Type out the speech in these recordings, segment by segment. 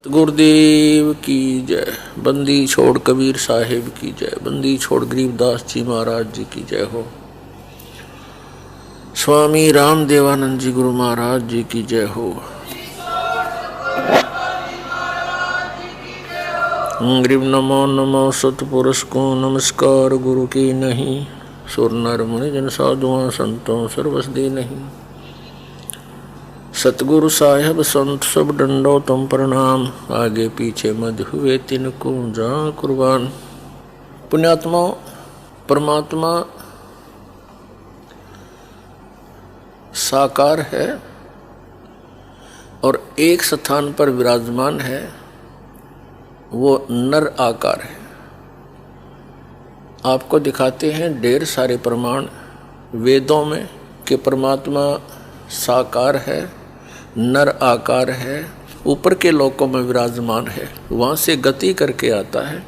गुरुदेव की जय। बंदी छोड़ कबीर साहिब की जय। बंदी छोड़ गरीबदास जी महाराज जी की जय हो। स्वामी रामदेवानंद जी गुरु महाराज जी की जय हो। गरीब नमो नमो सतपुरुष को नमस्कार गुरु की नहीं। सुर नर मुनि जन साधुआं संतों सर्वस दे नहीं। सतगुरु साहेब संत सब डंडो तुम प्रणाम। आगे पीछे मध हुए तिनको जा कुर्बान। पुण्यात्मा, परमात्मा साकार है और एक स्थान पर विराजमान है, वो नर आकार है। आपको दिखाते हैं ढेर सारे प्रमाण वेदों में कि परमात्मा साकार है, नर आकार है, ऊपर के लोकों में विराजमान है, वहाँ से गति करके आता है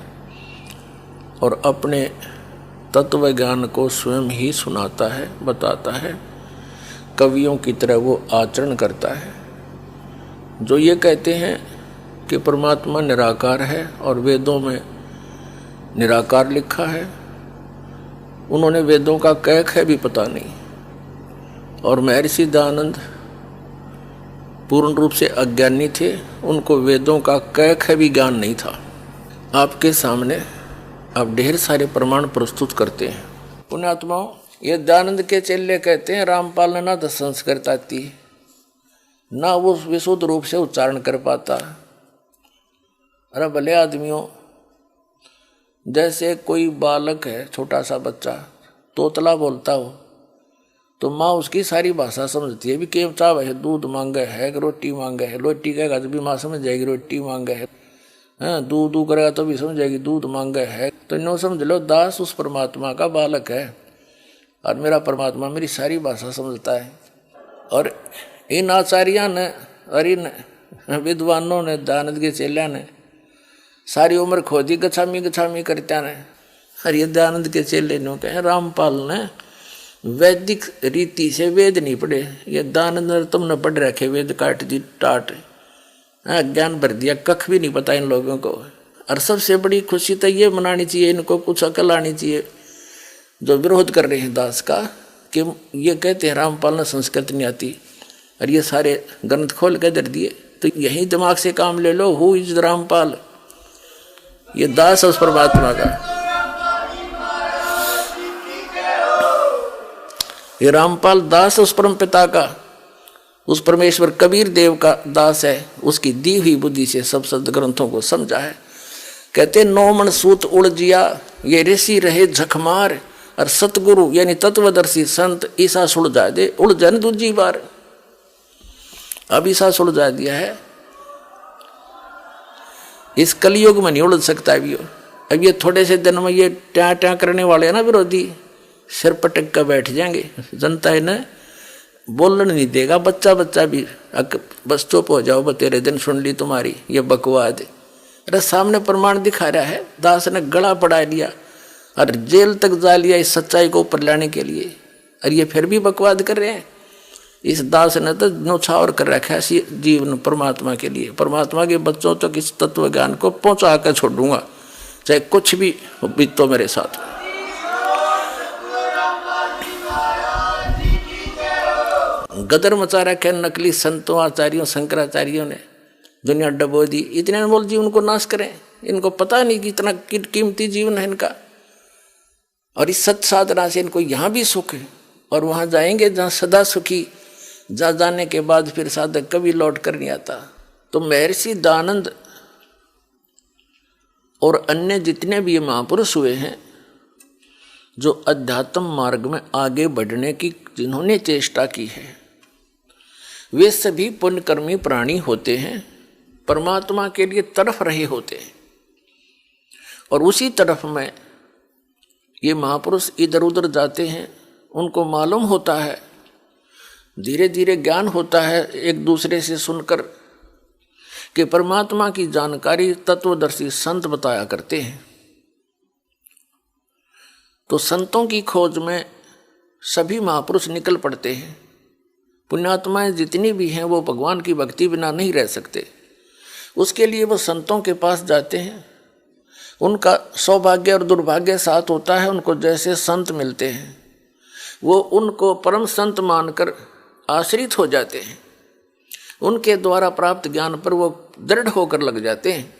और अपने तत्व ज्ञान को स्वयं ही सुनाता है, बताता है। कवियों की तरह वो आचरण करता है। जो ये कहते हैं कि परमात्मा निराकार है और वेदों में निराकार लिखा है, उन्होंने वेदों का कैक है भी पता नहीं। और महर्षि दयानंद पूर्ण रूप से अज्ञानी थे, उनको वेदों का कैक है भी ज्ञान नहीं था। आपके सामने आप ढेर सारे प्रमाण प्रस्तुत करते हैं। पुण्यात्माओं, ये दयानंद के चेले कहते हैं रामपाल ने ना तो संस्कृत आती, ना वो विशुद्ध रूप से उच्चारण कर पाता। अरे भले आदमियों, जैसे कोई बालक है, छोटा सा बच्चा तोतला बोलता हो तो माँ उसकी सारी भाषा समझती है। भी केव चाव है, दूध मांगे है, रोटी मांगे है। रोटी कहेगा तो भी माँ समझ जाएगी रोटी मांगे है। हाँ, दूध दू करेगा तो भी समझ जाएगी दूध मांगे है। तो नो समझ लो, दास उस परमात्मा का बालक है और मेरा परमात्मा मेरी सारी भाषा समझता है। और इन आचार्यों ने और इन विद्वानों ने, दयानंद के चेलिया ने सारी उम्र खोदी गछामी गछामी करत्या ने। और ये दयानंद के चेले ने कहे रामपाल ने वैदिक रीति से वेद नहीं पढ़े। ये दयानंद तुमने पढ़ रखे वेद काट दी टाट, ज्ञान भर दिया, कख भी नहीं पता इन लोगों को। और सबसे बड़ी खुशी तो ये मनानी चाहिए, इनको कुछ अकल आनी चाहिए जो विरोध कर रहे हैं दास का, कि ये कहते हैं रामपाल ने संस्कृत नहीं आती और ये सारे ग्रंथ खोल के दर दिए। तो यही दिमाग से काम ले लो। Who is Rampal? ये दास उस परमात्मा का, ये रामपाल दास उस परम पिता का, उस परमेश्वर कबीर देव का दास है। उसकी दी हुई बुद्धि से सब सद ग्रंथों को समझा है। कहते 9 मन सूत उलझिया, ये ऋषि रहे झकमार। और सतगुरु यानी तत्वदर्शी संत ईसा सुलझा दे, उलझा न दूजी बार। अब ईसा सुलझा दिया है, इस कलयुग में नहीं उलझ सकता अभी। अब ये थोड़े से दिन में ये ट्या ट्या करने वाले हैं ना विरोधी, सिर पटक कर बैठ जाएंगे। जनता इन्हें बोलने नहीं देगा। बच्चा बच्चा भी बस चुप हो जाओ, तेरे दिन सुन ली तुम्हारी ये बकवाद। अरे सामने प्रमाण दिखा रहा है, दास ने गला पड़ा लिया और जेल तक जा लिया इस सच्चाई को ऊपर लाने के लिए, और ये फिर भी बकवाद कर रहे हैं। इस दास ने तो न्यौछावर कर रखा है जीवन परमात्मा के लिए। परमात्मा के बच्चों तक इस तत्व ज्ञान को पहुंचा कर छोड़ूंगा, चाहे कुछ भी बीतो मेरे साथ। गदर मचा रखे नकली संतों, आचार्यों, शंकराचार्यों ने, दुनिया डबो दी। इतने बोल जी उनको नाश करें, इनको पता नहीं कि इतना कीमती जीवन है इनका। और इस सत साधना से इनको यहाँ भी सुख है और वहाँ जाएंगे जहाँ सदा सुखी। जा जाने के बाद फिर साधक कभी लौट कर नहीं आता। तो महर्षि दयानंद और अन्य जितने भी महापुरुष हुए हैं जो अध्यात्म मार्ग में आगे बढ़ने की जिन्होंने चेष्टा की है, वे सभी पुण्यकर्मी प्राणी होते हैं, परमात्मा के लिए तड़फ रहे होते हैं। और उसी तरफ में ये महापुरुष इधर उधर जाते हैं। उनको मालूम होता है, धीरे धीरे ज्ञान होता है एक दूसरे से सुनकर, कि परमात्मा की जानकारी तत्वदर्शी संत बताया करते हैं। तो संतों की खोज में सभी महापुरुष निकल पड़ते हैं। पुण्यात्माएं जितनी भी हैं वो भगवान की भक्ति बिना नहीं रह सकते। उसके लिए वो संतों के पास जाते हैं। उनका सौभाग्य और दुर्भाग्य साथ होता है। उनको जैसे संत मिलते हैं वो उनको परम संत मानकर आश्रित हो जाते हैं। उनके द्वारा प्राप्त ज्ञान पर वो दृढ़ होकर लग जाते हैं।